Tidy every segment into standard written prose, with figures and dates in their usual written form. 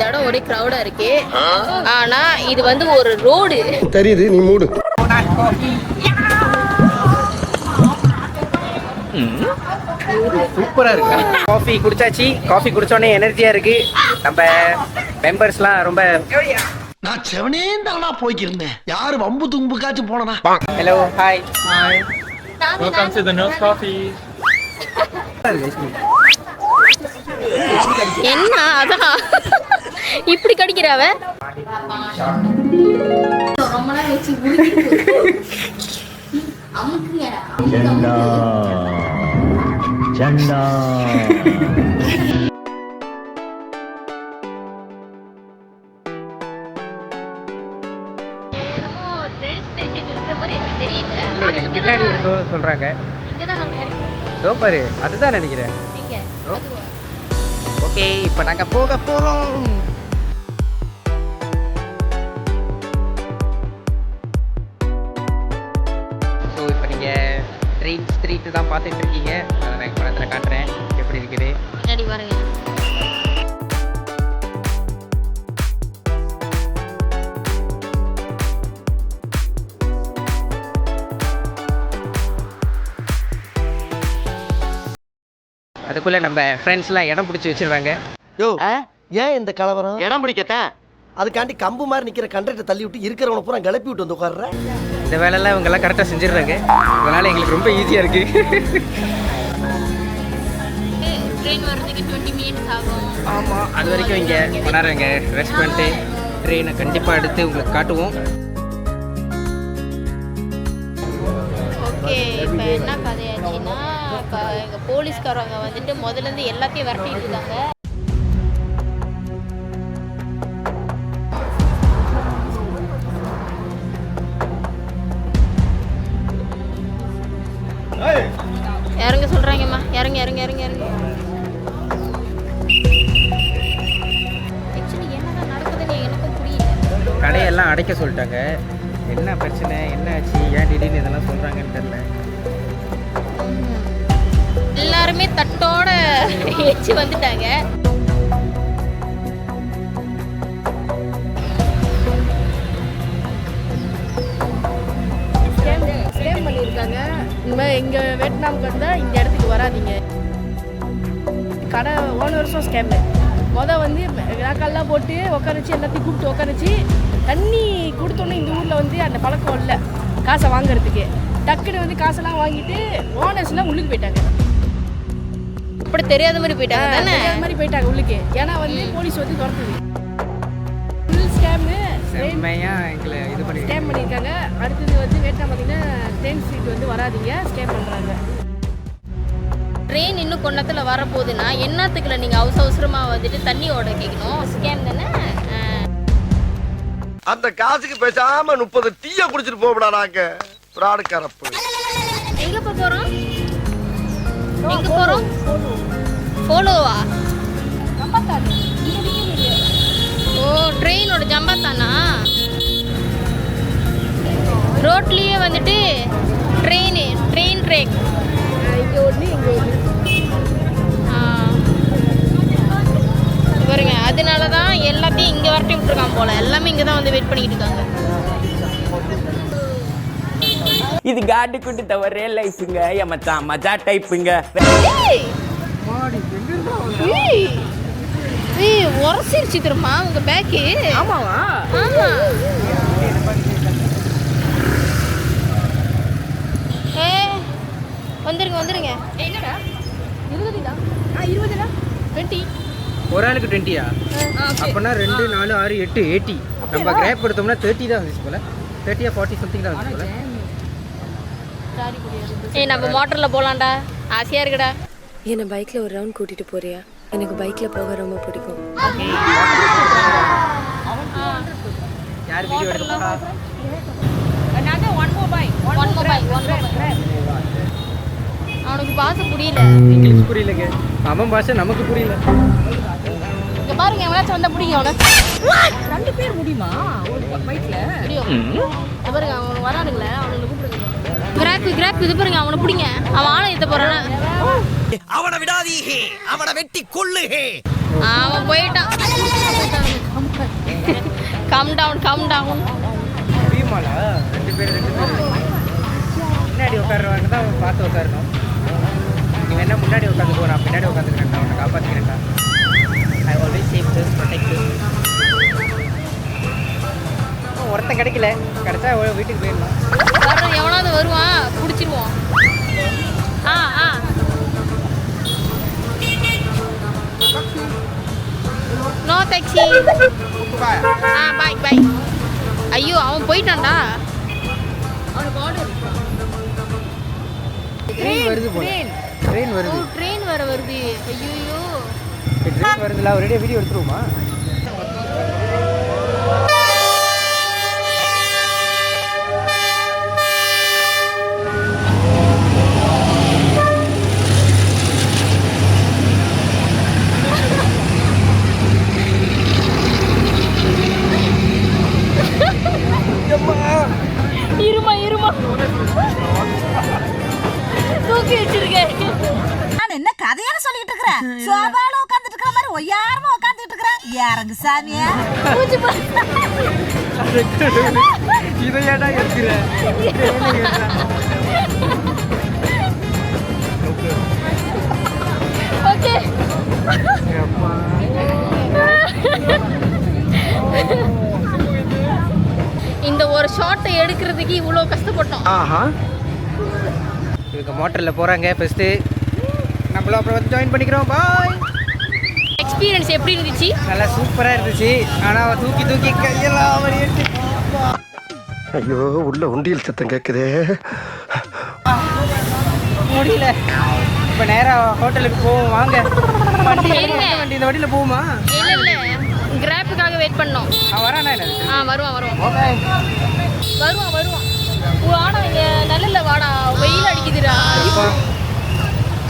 இந்த இடம் ஒரே க்ரௌடா இருக்கு. ஆனா இது வந்து ஒரு ரோடு தெரியுது, நீ மூடு. சூப்பரா இருக்கு. காஃபி குடிச்சாச்சு. காஃபி குடிச்சோடனே எனர்ஜியா இருக்கு. நம்ம மெம்பர்ஸ்லாம் ரொம்ப நான் செவனே தானா போய்க்கிருந்தேன். யாரு வம்பு தும்புக்காச்சும் போனா. Hello hi. Welcome to the Nose Coffee. என்ன அதான் இப்படி கடிக்கிறாவ. ரொம்ப நேரம் வச்சு பின்னாடி சொல்றாங்க. சூப்பர், அதுதான் நினைக்கிறேன். ஓகே, இப்போ நாங்க போக போறோம். ஸோ இப்போ நீங்க ட்ரெயின் ஸ்ட்ரீட் தான் பார்த்துட்டு இருக்கீங்க. அதை நான் படத்தில் காட்டுறேன் எப்படி இருக்குது. பின்னாடி பாருங்க. அதுக்குள்ள நம்ம ஃப்ரெண்ட்ஸ்லாம் இடம் பிடிச்சி வச்சிருவாங்க. யோ, ஏன் இந்த கலவரம்? இடம் பிடிக்கத்தான். அதுக்காண்டி கம்பு மாதிரி நிக்கிற கண்டக்டர் தள்ளி விட்டு இருக்கிறவனை பூரா கிளப்பி விட்டு வந்து உட்கார்ற. இந்த வேலையெல்லாம் இவங்கெல்லாம் கரெக்டாக செஞ்சிடுறாங்க. அதனால எங்களுக்கு ரொம்ப ஈஸியாக இருக்கு. ட்ரெயின் வரதுக்கு 20 மினிட்ஸ் ஆகும். ஆமாம், அது வரைக்கும் இங்கே கொண்டாடுறாங்க. ரெஸ்ட் பண்ணிட்டு ட்ரெயினை கண்டிப்பாக எடுத்து உங்களுக்கு காட்டுவோம். ஓகே, இப்போ என்ன கதையாச்சுன்னா, இப்போ எங்கள் போலீஸ்காரவங்க வந்துட்டு முதல்லேருந்து எல்லாத்தையும் விரட்டிட்டு இருக்காங்க. இறங்க சொல்கிறாங்கம்மா, இறங்க இறங்க இறங்க இறங்க. ஆக்சுவலி என்னதான் நடக்குதுன்னு எனக்கும் புரியல. கடையெல்லாம் அடைக்க சொல்லிட்டாங்க. என்ன பிரச்சனை, என்ன ஆச்சு, ஏன் திடீர்னு இதெல்லாம் சொல்கிறாங்கன்னு தெரியல. எல்லாருமே தட்டோட ஏச்சு வந்துட்டாங்க. ஸ்கேம் பண்ணியிருக்காங்க. இனிமேல் இங்கே வியட்நாமுக்கு வந்தால் இந்த இடத்துக்கு வராதிங்க. கடை ஓனர்ஸும் ஸ்கேமு. வந்து நாக்கெல்லாம் போட்டு உட்கார வச்சு எல்லாத்தையும் கூப்பிட்டு உட்கார வச்சு தண்ணி கொடுத்தோன்னே இந்த ஊரில் வந்து அந்த பழக்கம் இல்லை காசை வாங்குறதுக்கு. டக்குன்னு வந்து காசெல்லாம் வாங்கிட்டு ஓனர்ஸ்லாம் உள்ளுக்கு போயிட்டாங்க. அப்படி தெரியாத மாதிரி போயிட்டாங்க தானே? தெரியாத மாதிரி போயிட்டாங்க உள்ளுக்கு. ஏன்னா வந்து போலீஸ் வந்து துரத்துது. ஃபுல் ஸ்கேமு எங்களை இது பண்ணி ஸ்கேம் பண்ணியிருக்காங்க. அடுத்தது வந்து வியட்நாம் பார்த்தீங்கன்னா ட்ரெயின் ஸ்ட்ரீட் வந்து வராதிங்க, ஸ்கேம் பண்ணுறாங்க. ட்ரெயின் இன்னும் கொண்டத்தில் வரப்போகுதுன்னா என்னத்துக்குள்ள நீங்கள் அவசரமாக வந்துட்டு தண்ணி ஓட கேட்கணும்? ஸ்கேம் தானே. அந்த காசுக்கு பேசாம 30 டீயை குடிச்சிட்டு போகடா. நாங்க பிராடு கரப்பு. எங்கே போகிறோம்? எங்கே போகிறோம்? போலோவா? ஓ, ட்ரெயினோட ஜம்பாத்தானா? ரோட்லேயே வந்துட்டு ட்ரெயின் ட்ரேக் இங்கே ஒன்று இங்கே ஒன்று பாருங்க. அதனால தான் எல்லாத்தையும் இங்கே வரட்டி விட்டுருக்கான் போல. எல்லாமே இங்கே தான் வந்து வெயிட் பண்ணிக்கிட்டு இருக்காங்க. இது காட்டு குட்டி தவிர ரியல் லைஃப்ங்க. மச்சான் மஜா டைப்புங்க. உரசிருச்சு திரும்ப உங்க பேக்கு. ஆமாவா? ஆமா. வந்துருங்க வந்துருங்க. என்னடா 20 20 20 ஒரு ஆளுக்கு 20யா? அப்போனா 2 4 6 8 80. நம்ம கிராப் எடுத்தோம்னா 30 தான் வந்துச்சு போல. 30 40 சம்திங் தான் வந்துச்சு போல. நம்ம மோட்டர்ல போலாம்டா. ஆசையா இருக்குடா. என்ன பைக்ல ஒரு ரவுண்ட் கூட்டிட்டு போறியா? எனக்கு பைக்ல போக ரொம்ப பிடிக்கும். யார் வீடியோ எடுக்க போறா? அவனுக்கு பாச புரியல. இங்கிலீஷ் புரியலங்க. அவன் பாஷை நமக்கு புரியல. இங்க பாருங்க, எவனாச்சும் வந்தா பிடிங்க அவனை. 2 பேர் முடியுமா ஒரு பைக்ல? இங்க பாருங்க, அவன் வரானுங்களே, அவனுங்களை கூப்பிடுங்க. கிராப் இது பாருங்க, அவனை பிடிங்க. அவன் ஆளை ஏத்த போறானா? அவனை விடாதீங்க, அவனை வெட்டி கொல்லுங்க. அவன் போயிட்டான். Come down. முடியுமாடா? 2 பேர் முன்னாடி உட்காருவாங்க தான் பார்த்து உட்காரணும். நீ வேணா முன்னாடி உட்காந்துக்கோ, நான் பின்னாடி உட்காந்துக்கிறேன்டா, உன்னை காப்பாற்றிக்கிறேன்டா. I always safe this protect. ஒருத்தன் கிடைக்கல, கிடைச்சா வீட்டுக்கு போயிடலாம். எவனாவது வருவான், பிடிச்சிருவோம். No taxi. பாய். ஐயோ அவன் போயிட்டான்டா. அவனுக்கு ஆர்டர். ட்ரெயின் வருது போல. ட்ரெயின் வருது. ட்ரெயின் வருது. ஐயோ ட்ரெயின் வருதுல, ஒரேடியாக வீடியோ எடுத்துருவோமா? இருமா தூக்கி வச்சிருக்கேன். நான் என்ன கதையான சொல்லிட்டு இருக்கிறேன்? சோபால உட்கார்ந்துட்டு இருக்கிற மாதிரி ஒய்யாரமா உட்கார்ந்துட்டு இருக்கிறேன். இறங்கு சாமியா. இதை ஏடா இருக்கிற? ஓகே. இந்த ஒரு ஷாட்டை எடுக்கிறதுக்கு இவ்வளோ கஷ்டப்பட்டோம். இவங்க மோட்டரில் போகிறாங்க. ஃபஸ்ட்டு நம்மளும் அப்புறம் வந்து ஜாயின் பண்ணிக்கிறோம். பாய். எக்ஸ்பீரியன்ஸ் எப்படி இருந்துச்சு? நல்லா சூப்பராக இருந்துச்சு. ஆனால் அவன் தூக்கி கையெல்லாம் அவன் எடுத்து. ஐயோ உள்ள உண்டியல் சத்தம் கேட்குதே. முடியல. இப்போ நேராக ஹோட்டலுக்கு போவோம். வாங்க. வண்டி இந்த வண்டியில் போகுமா? இல்லை கிராப்புக்காக வெயிட் பண்ணோம். வரானா? என்ன வருவான். வாடா, இங்கே நல்ல வாடா, வெயில் அடிக்குதுடா.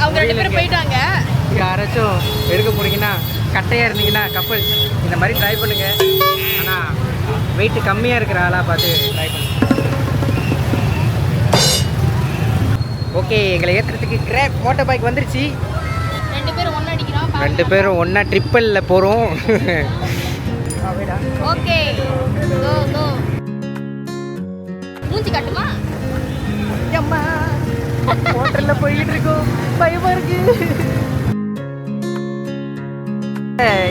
அவங்க 2 பேரும் போயிட்டாங்க. யாராச்சும் எடுக்க போறீங்கன்னா, கட்டையாக இருந்தீங்கன்னா கப்பல் இந்த மாதிரி ட்ரை பண்ணுங்க. ஆனால் வெயிட் கம்மியாக இருக்கிற ஆளாக பார்த்து ட்ரை பண்ணுங்க. ஓகே, எங்களை ஏற்றுறதுக்கு கிராப் மோட்டர் பைக் வந்துருச்சு. 2 பேரும் ஒன்றா அடிக்கிறோம். 2 பேரும் ஒன்றா ட்ரிப்பலில் போகிறோம். ஓகே கோ. மூஞ்சி காட்டுமா? அம்மா மோட்டரில் போய்கிட்டு இருக்கோம். பயமாக இருக்கு.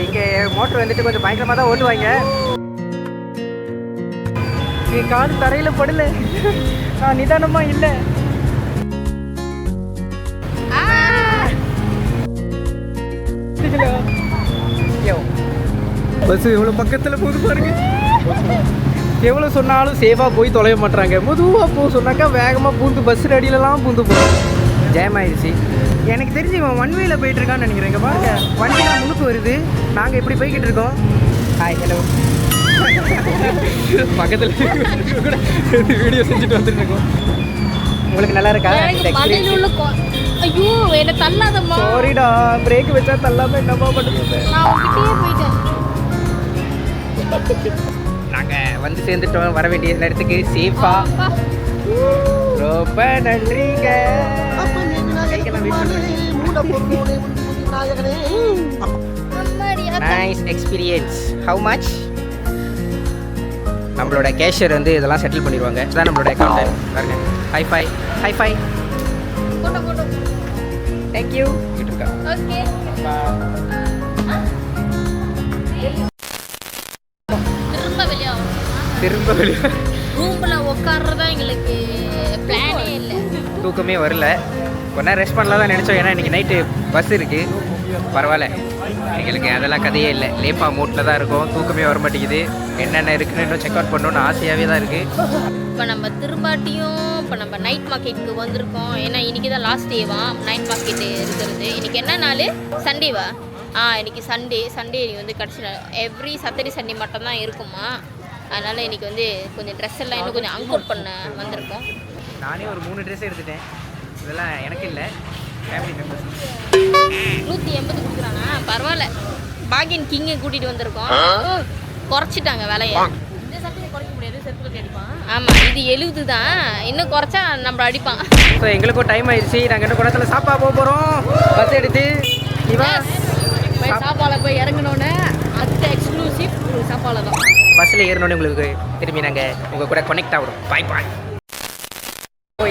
இங்கே மோட்டர் வந்துட்டு கொஞ்சம் பயங்கரமாக தான் ஓட்டுவாங்க. இங்கே கால் தரையில் படல. நான் நிதானமாக இல்லை. பஸ் எவ்வளோ பக்கத்தில் போகுது பாருங்க. எவ்வளோ சொன்னாலும் சேஃபாக போய் தொலைய மாட்டாங்க. மெதுவாக போக சொன்னாக்கா வேகமாக பூந்து பஸ் அடியிலலாம் பூந்து போகிறோம். ஜாம் ஆயிடுச்சு. எனக்கு தெரிஞ்சு இவன் ஒன் வேல போயிட்டு இருக்கான்னு நினைக்கிறேன். இங்கே பாருங்க, வண்டிலாம் முழுக்க வருது. நாங்கள் இப்படி போய்கிட்டு இருக்கோம். Hi hello. பக்கத்தில் கூட வீடியோ செஞ்சுட்டு வந்துட்டு இருக்கோம். உங்களுக்கு நல்லா இருக்கா? ஐயோ என்ன தள்ளாதம்மா. சாரிடா, பிரேக் வச்சா தள்ளாம என்னப்பா பண்ணுறது? நான் உங்ககிட்டயே போயிட்டேன். நாங்கள் வந்து சேர்ந்துட்டோம் வர வேண்டிய இடத்துக்கு சேஃபா. ரொம்ப நன்றிங்க. Nice experience. How much? நம்மளோட கேஷியர் வந்து இதெல்லாம் செட்டில் பண்ணிடுவாங்க. இதுதான் நம்மளோட அக்கௌண்ட். பாருங்க. High five. Photo. Thank you. Okay. திரும்ப வெளியே ரூம்ல உட்கார்றதா எங்களுக்கு பிளானே இல்லை. தூக்கமே வரல. கொஞ்ச நேரம் ரெஸ்ட் பண்ணலாம் தான் நினச்சோம். ஏன்னா இன்றைக்கி நைட்டு பஸ் இருக்குது. பரவாயில்ல, எங்களுக்கு அதெல்லாம் கதையே இல்லை. லேப்பா மூட்டில் தான் இருக்கும். தூக்கமே வர மாட்டேங்குது. என்னென்ன இருக்குன்னு இன்னும் செக் அவுட் பண்ணணும்னு ஆசையாகவே தான் இருக்குது. இப்போ நம்ம திரும்பாட்டியும் நம்ம நைட் மார்க்கெட்டுக்கு வந்திருக்கோம். ஏன்னா இன்றைக்கி தான் லாஸ்ட் டேவா நைட் மார்க்கெட்டு இருக்கிறது. இன்றைக்கி என்ன நாள்? சண்டேவா? இன்றைக்கி சண்டே வந்து கடைசி நாள். எவ்ரி சாட்டர்டே சண்டே மட்டும்தான் இருக்குமா. அதனால் இன்றைக்கி வந்து கொஞ்சம் ட்ரெஸ் எல்லாம் இன்னும் கொஞ்சம் அன்கோட் பண்ண வந்திருக்கோம். நானே ஒரு 3 ட்ரெஸ் எடுத்துட்டேன். இதெல்லாம் எனக்கு இல்லை, ஃபேமிலி மெம்பர்ஸ். 180 கொடுக்குறானா? பரவாயில்ல. பாகியன் கிங்கை கூட்டிகிட்டு வந்திருக்கோம். குறைச்சிட்டாங்க விலையை. இந்த சட்டை குறைக்க முடியாது, செருப்பு கட்டி அடிப்பான். ஆமாம், இது 70 தான். இன்னும் குறைச்சா நம்மளை அடிப்பான். ஸோ எங்களுக்கும் டைம் ஆயிடுச்சு. நாங்கள் இன்னும் குடத்தில் சாப்பா போக போகிறோம். பஸ் எடுத்து சாப்பாவில் போய் இறங்கினோன்னே அடுத்த எக்ஸ்க்ளூசிவ் சாப்பாவில் தான். பஸ்ஸில் ஏறினோடனே உங்களுக்கு திரும்பி நாங்கள் உங்கள் கூட கனெக்ட் ஆகிடும். பாய் பாய்.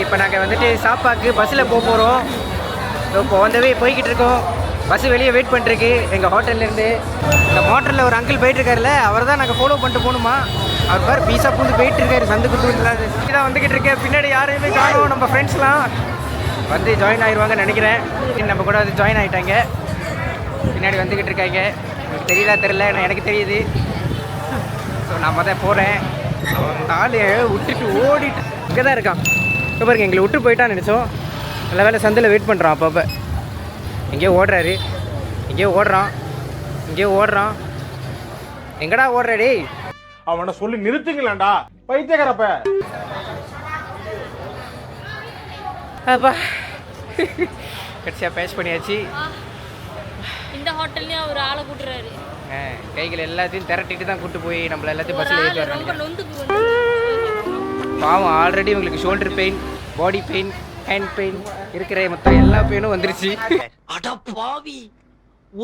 இப்போ நாங்கள் வந்துட்டு சாப்பாக்கு பஸ்ஸில் போக போகிறோம். இப்போ வந்தவே போய்கிட்டு இருக்கோம். பஸ்ஸு வெளியே வெயிட் பண்ணிருக்கு எங்கள் ஹோட்டல்லேருந்து. இந்த ஹோட்டலில் ஒரு அங்கிள் போயிட்டுருக்காருல, அவர் தான் நாங்கள் ஃபாலோ பண்ணிட்டு போகணுமா. அவர் பேர் பீஸா பூந்து போயிட்டுருக்காரு சந்து குத்து இதான் வந்துக்கிட்டு இருக்கேன். பின்னாடி யாரையுமே காணும். நம்ம ஃப்ரெண்ட்ஸ்லாம் வந்து ஜாயின் ஆயிடுவாங்கன்னு நினைக்கிறேன். நம்ம கூட வந்து ஜாயின் ஆகிட்டாங்க. பின்னாடி வந்துக்கிட்டு இருக்காங்க. எனக்கு தெரியல நான் எனக்கு தெரியுது. ஸோ நான் தான் போகிறேன். அவன் ஆள் விட்டுட்டு ஓடிட்டு இங்கே தான் இருக்கான். இப்போ பாருங்க, எங்களை விட்டு போயிட்டான்னு நினச்சோம். நல்ல வேலை சந்தில் வெயிட் பண்ணுறான். அப்பப்போ எங்கேயோ ஓடுறாரு, எங்கேயோ ஓடுறான். எங்கடா ஓடுறாடி? அவனை சொல்லி நிறுத்துங்களேன்டா பைத்தியக்காரப்ப. அப்பா கடைசியாக பேட்ச் பண்ணியாச்சு. இந்த ஹோட்டல்லையும் அவர் ஆளை கூட்டுறாரு. கைகள் எல்லாத்தையும் திரட்டிட்டு தான் கூட்டு போய் நம்மள எல்லாத்தையும் பஸ்ஸில் ஏற்றி ரொம்ப வர்றாங்க. நொந்து பாவம், ஆல்ரெடி உங்களுக்கு shoulder pain, body pain, hand pain இருக்கிற மொத்தம் எல்லா பெயினும் வந்துருச்சு. அட பாவி,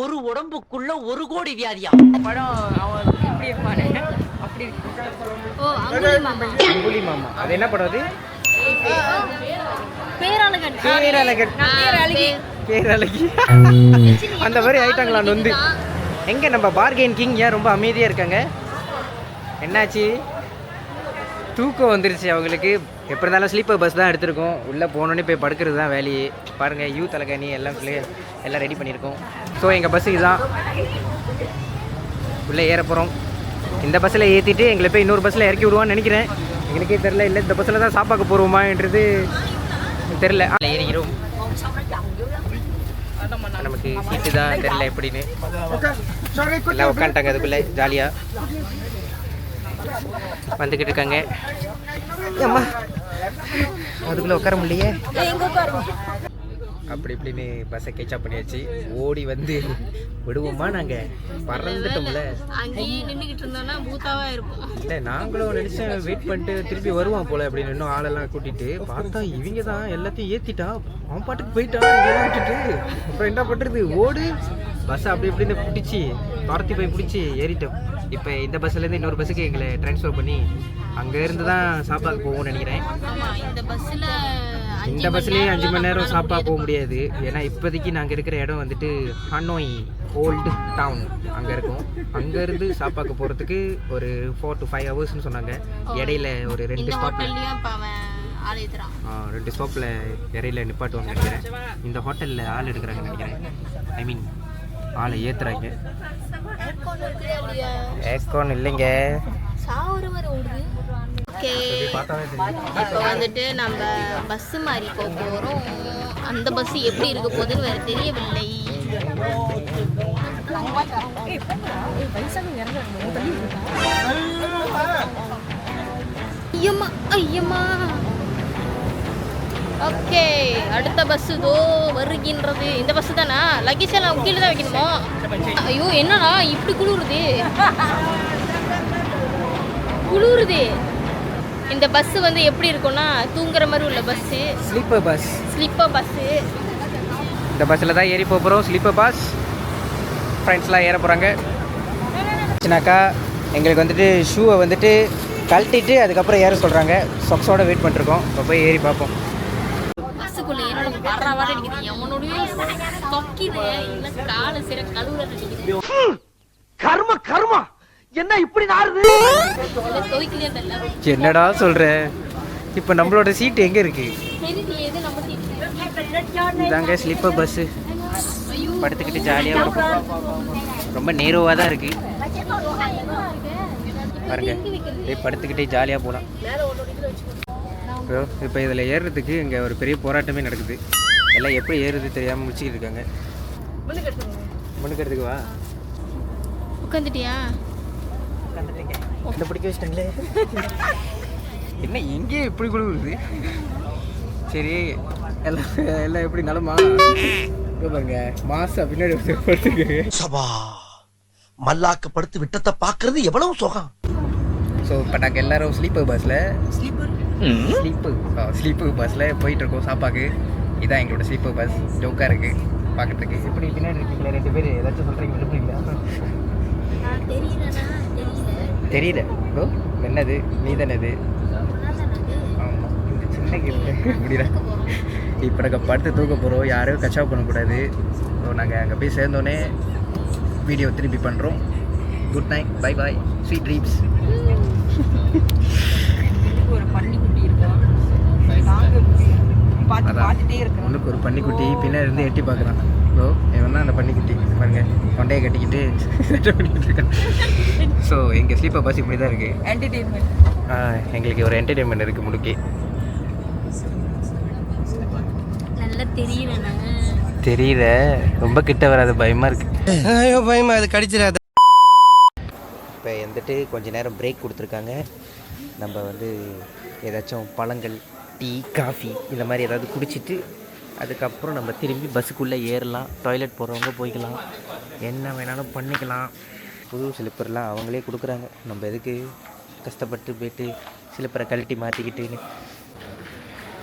ஒரு உடம்புக்குள்ள 1 கோடி வியாதியா? படம் அவன் இப்படி இருப்பானே அப்படி. ஓ அங்குலி மாமா. அங்குலி மாமா, அது என்ன படம்? அது பேரழகன். பேரழகி அந்த மாதிரி ஆயிட்டாங்களான்னு வந்து. எங்கே நம்ம பார்கெயின் கிங் ஏன் ரொம்ப அமைதியாக இருக்காங்க? என்னாச்சு? தூக்கம் வந்துருச்சு அவங்களுக்கு. எப்படி இருந்தாலும் ஸ்லீப்பர் பஸ் தான் எடுத்திருக்கோம். உள்ளே போனோன்னே போய் படுக்கிறது தான் வேலையே. பாருங்கள், யூ தலைகாணி எல்லாம் ரெடி பண்ணியிருக்கோம். ஸோ எங்கள் பஸ்ஸு இதுதான். உள்ளே ஏற போகிறோம். இந்த பஸ்ஸில் ஏற்றிட்டு எங்களை போய் இன்னொரு பஸ்ஸில் இறக்கி விடுவான்னு நினைக்கிறேன். எங்களுக்கே தெரில. இல்லை இந்த பஸ்ஸில் தான் சாப்பாக்க போகிறோமான்றது தெரில. ஏறிக்கிறோம். நமக்கு சீட்டு தான் தெரில எப்படின்னு. எல்லாம் உட்காந்துட்டாங்க அதுக்குள்ளே ஜாலியாக வந்துக்கிட்டு இருக்காங்க. அம்மா அதுக்குள்ளே உட்கார முடியலையே. அப்படி இப்படின்னு பஸ்ஸை கேட்சப் பண்ணியாச்சு. ஓடி வந்து விடுவோமா? நாங்கள் பறந்துட்டோம்ல. அங்கேயே நின்றுக்கிட்டு இருந்தோம்னா பூத்தாவா இருப்போம். இல்லை, நாங்களும் நினச்சேன் வெயிட் பண்ணிட்டு திருப்பி வருவான் போல அப்படின்னு. இன்னும் ஆளெல்லாம் கூட்டிகிட்டு பார்த்தா இவங்க தான் எல்லாத்தையும் ஏற்றிட்டா. அவன் பாட்டுக்கு போயிட்டான் இங்கெல்லாம் விட்டுட்டு. அப்புறம் என்ன பண்ணுறது? ஓடு பஸ்ஸை அப்படி இப்படின்னு பிடிச்சி துரத்தி போய் பிடிச்சி ஏறிட்டோம். இப்போ இந்த பஸ்ஸுலேருந்து இன்னொரு பஸ்ஸுக்கு எங்களை ட்ரான்ஸ்ஃபர் பண்ணி அங்கேருந்து தான் சாப்பாக்கு போவோம்னு நினைக்கிறேன். இந்த பஸ்லேயும் 5 மணி நேரம் சாப்பா போக முடியாது. ஏன்னா இப்போதைக்கு நாங்கள் இருக்கிற இடம் வந்துட்டு ஹனோய் ஓல்டு டவுன் அங்கே இருக்கும். அங்கேருந்து சாப்பாக்கு போகிறதுக்கு ஒரு 4 to 5 ஹவர்ஸ்னு சொன்னாங்க. இடையில ஒரு 2 ஸ்டாப்பில் 2 ஸ்டாப்பில் இடையில நிப்பாட்டுவாங்க நினைக்கிறேன். இந்த ஹோட்டலில் ஆள் எடுக்கிறாங்கன்னு நினைக்கிறேன். ஐ மீன் ஆளை ஏற்றுறாங்க. ஏக்கோன் இல்லைங்க. ஓகே, இப்போ வந்துட்டு நம்ம பஸ்ஸு மாதிரி போக போகிறோம். அந்த பஸ்ஸு எப்படி இருக்க போகுதுன்னு வேறு தெரியவில்லை. ஐயம்மா. ஓகே, அடுத்த பஸ்ஸு தோ வருகின்றது. இந்த பஸ்ஸு தானா? லக்கேஜ் எல்லாம் கீழே தான் வைக்கணுமா? ஐயோ என்னண்ணா இப்படி குளிருது. இந்த பஸ்ஸு வந்து எப்படி இருக்கும்னா தூங்குற மாதிரி உள்ள பஸ்ஸு. Sleeper bus. இந்த பஸ்ஸில் தான் ஏறி போகிறோம். Sleeper bus. ஃப்ரெண்ட்ஸ்லாம் ஏற போகிறாங்க. ஆச்சுனாக்கா எங்களுக்கு வந்துட்டு ஷூவை வந்துட்டு கழட்டிட்டு அதுக்கப்புறம் ஏற சொல்கிறாங்க. சொக்ஸோட வெயிட் பண்ணிருக்கோம். இப்போ போய் ஏறி பார்ப்போம். பஸ்ஸுக்குள்ளே ஏறோட வர்ற வர அடிக்குது. அவனுடைய தொக்கிது இல்லை காலை சிற கழுவுற அடிக்குது. கர்மா என்ன இப்படி நாருது? துவைக்கலையே தெரியல. என்னடா சொல்கிற? இப்போ நம்மளோட சீட் எங்கே இருக்குது? இதாங்க ஸ்லீப்பர் பஸ்ஸு. படுத்துக்கிட்டு ஜாலியாக இருக்கும். ரொம்ப நேரோவாக தான் இருக்குது பாருங்க. படுத்துக்கிட்டே ஜாலியாக போகலாம். இப்போ இதில் ஏறுறதுக்கு இங்கே ஒரு பெரிய போராட்டமே நடக்குது. எல்லாம் எப்படி ஏறுறது தெரியாமல் முடிச்சுக்கிட்டு இருக்காங்க. முன்னுக்கிறதுக்கு வா. உட்காந்துட்டியா? என்ன பிடிக்க வச்சிட்டாங்களே. என்ன எங்கேயும் இப்படி குழுவுது? சரி, எல்லாம் எப்படி நலமா? பாருங்க மாசா பின்னாடி படுத்துருக்கு. சபா மல்லாக்கப்படுத்து விட்டத்தை பார்க்கறது எவ்வளவு சுகம். ஸோ இப்போ நாங்கள் எல்லாரும் ஸ்லீப்பர் பஸ்ஸில் போயிட்டுருக்கோம் சாப்பாக்கு. இதான் எங்களோட ஸ்லீப்பர் பஸ். ஜோக்காக இருக்குது பார்க்குறதுக்கு. எப்படி பின்னாடி இருக்கீங்களா 2 பேர்? ஏதாச்சும் சொல்கிறீங்க? விரும்புறீங்களா? தெரியல ப்ரோ, என்னது நீ தானது? ஆமாம், இந்த சின்ன கிஃப்ட் முடியல. இப்போ நாங்கள் படுத்து தூக்க போகிறோம், யாரையும் கச்சாப் பண்ணக்கூடாது. ஸோ நாங்கள் அங்கே போய் சேர்ந்தோடனே வீடியோ திருப்பி பண்ணுறோம். Good night, bye bye, sweet dreams. ஒரு பன்னிக்குட்டி இருக்கான், பார்த்துட்டே இருக்கோம். உள்ளுக்கு ஒரு பன்னிக்குட்டி பின்னாடி இருந்து எட்டி பார்க்குறான். ஸோ இவன் தான் அந்த பன்னிக்குட்டி பாருங்க, கொண்டையை கட்டிக்கிட்டு பண்ணிக்கிட்டு இருக்கான். ஸோ எங்கள் ஸ்லீப்பர் பஸ் இப்படி தான் இருக்குது. என்டர்டெயின்மெண்ட் எங்களுக்கு ஒரு என்டர்டெயின்மெண்ட் இருக்குது முழுக்கே. நல்லா தெரியல, ரொம்ப கிட்ட வராது, பயமாக இருக்குது. ஐயோ பயமா, அது கடிச்சிடாத. இப்போ வந்துட்டு கொஞ்சம் நேரம் பிரேக் கொடுத்துருக்காங்க. நம்ம வந்து ஏதாச்சும் பழங்கள், டீ, காஃபி இந்த மாதிரி ஏதாவது குடிச்சிட்டு அதுக்கப்புறம் நம்ம திரும்பி பஸ்ஸுக்குள்ளே ஏறலாம். டாய்லெட் போகிறவங்க போய்க்கலாம், என்ன வேணாலும் பண்ணிக்கலாம். புது ஸ்லிப்பர்லாம் அவங்களே கொடுக்குறாங்க, நம்ம எதுக்கு கஷ்டப்பட்டு போய்ட்டு ஸ்லிப்பரை கழட்டி மாற்றிக்கிட்டுன்னு.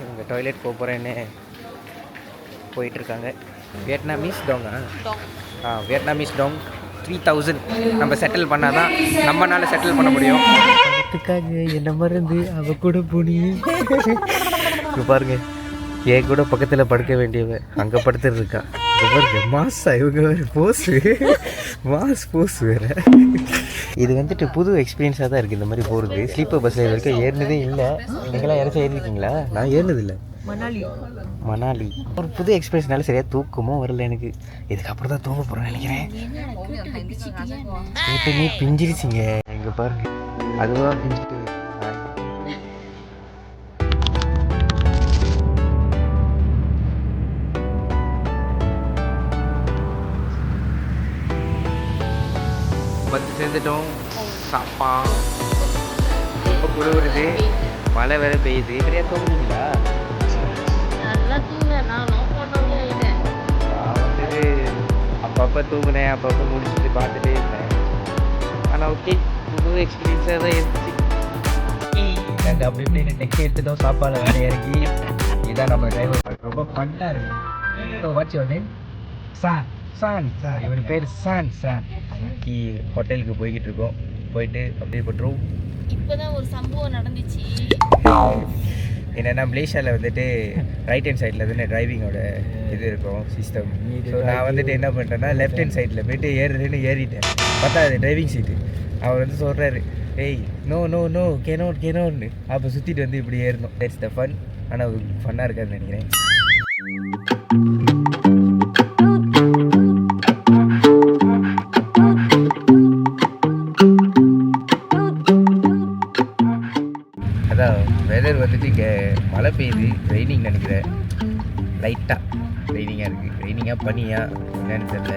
இவங்க டாய்லெட் போக போகிறேன்னு போயிட்டுருக்காங்க. Vietnamese Tonga? வியட்நாமீஸ் டோங் 3000 நம்ம செட்டில் பண்ணால் தான் நம்மளால் செட்டில் பண்ண முடியும். அதுக்காக என்ன மறந்து அவ கூட போனி பாருங்க, என் கூட பக்கத்தில் படுக்க வேண்டியவ அங்கே படுத்துட்டு இருக்கா. பாருங்க மாசா, இவங்க வேறு மாஸ் போஸ் வேறு. இது வந்துட்டு புது எக்ஸ்பீரியன்ஸாக தான் இருக்குது இந்த மாதிரி போகிறது. ஸ்லீப்பர் பஸ்ஸில் இது வரைக்கும் ஏறினதே இல்லை. நீங்களாம் யாராச்சும் ஏறிருக்கீங்களா? நான் ஏறினதில்லை. மணாலி ஒரு புது எக்ஸ்பீரியன்ஸ்னால சரியாக தூக்கமும் வரல எனக்கு. இதுக்கப்புறம் தான் தூங்க போகிறேன்னு நினைக்கிறேன். வீட்டுமே பிஞ்சிருச்சிங்க, எங்கே பாருங்க, அதுவாக பிஞ்சிட்டு. பத்து சேர்ந்துட்டோம். சாப்பா ரொம்ப குளிருது, மழை வேறு பெய்யுது. சரியா தூங்குறீங்களா? நான் வந்துட்டு அப்பப்போ தூங்குனேன், அப்பப்போ முடிச்சுட்டு பார்த்துட்டே இருந்தேன். ஆனால் ஓகே, புது எக்ஸ்பீரியன்ஸாக தான் இருந்துச்சு. நாங்கள் அப்படி இப்படின்னு டெக் எடுத்துட்டோம், சாப்பாடு வேறு இறங்கி. இதுதான் நம்ம டிரைவர், ரொம்ப ஃபன்னாக இருக்குது. Watch your name? சான். இவன் பேர் சான். ஹோட்டலுக்கு போய்கிட்டு இருக்கோம். போயிட்டு அப்படியே போட்டுரும். இப்போதான் ஒரு சம்பவம் நடந்துச்சு. என்னென்னா மலேசியாவில் வந்துட்டு ரைட் ஹேண்ட் சைடில் தானே டிரைவிங்கோட இது இருக்கும் சிஸ்டம். ஸோ நான் வந்துட்டு என்ன பண்ணுறேன்னா லெஃப்ட் ஹேண்ட் சைடில் போய்ட்டு ஏறிட்டேன். பார்த்தா அது டிரைவிங் சீட்டு. அவர் வந்து சொல்கிறாரு, ஏய் நோ கேனோன்னு. அப்போ சுற்றிட்டு வந்து இப்படி ஏறணும். That's the fun. ஆனால் ஃபன்னாக இருக்காதுன்னு நினைக்கிறேன். அதான் வெதர் வந்துட்டு இங்கே மழை பெய்யுது, ரெய்னிங் நினைக்கிறேன். லைட்டாக ரெய்னிங்காக இருக்குது. ரெய்னிங்காக பனியா என்னன்னு தெரியல.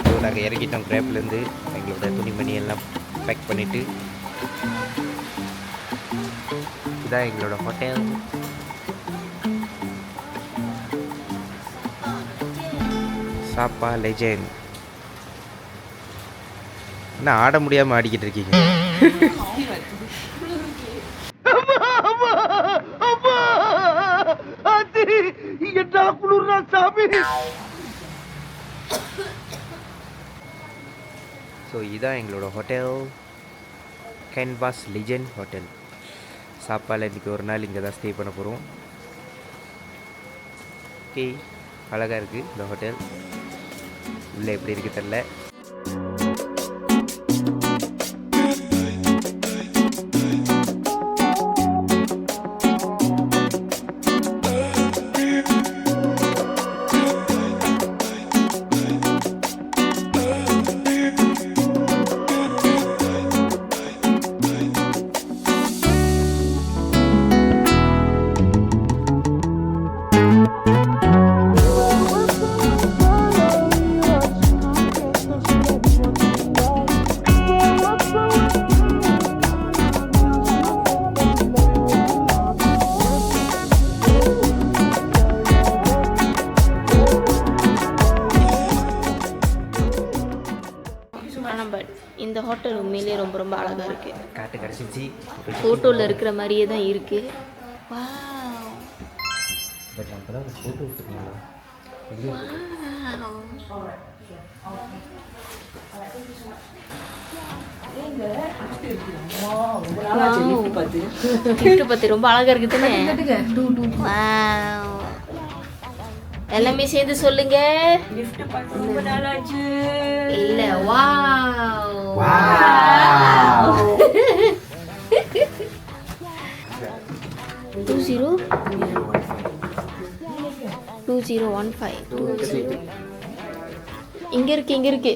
ஸோ நாங்கள் இறங்கிட்டோம் கிராப்லேருந்து. எங்களோட துணிமணி எல்லாம் பேக் பண்ணிவிட்டு இதுதான் எங்களோட ஹோட்டல். சாப்பா லெஜெண்ட். என்ன ஆட முடியாமல் ஆடிக்கிட்டு இருக்கீங்க? ஸோ இதுதான் எங்களோட ஹோட்டல், கேன்வாஸ் லெஜெண்ட் ஹோட்டல். சாப்பாடில் இன்றைக்கி ஒரு நாள் இங்கே தான் ஸ்டே பண்ண போகிறோம். ஓகே, அழகாக இருக்குது இந்த ஹோட்டல். உள்ளே எப்படி இருக்குது தெரில. இந்த ஹோட்டல் உண்மையிலே ரொம்ப ரொம்ப அழகாக இருக்குது. காட்டு கிடச்சிச்சு, ஃபோட்டோவில் இருக்கிற மாதிரியே தான் இருக்குது. பட் நம்ம தான் ஃபோட்டோ எடுத்துக்கலாம். gift பத்தி ரொம்ப அழகா இருக்கு தானே. Wow. எல்லாமே சேர்ந்து சொல்லுங்க. gift பண்ண ரொம்ப நாள் ஆச்சு. இல்ல wow. Wow. 2015 இங்க இருக்கு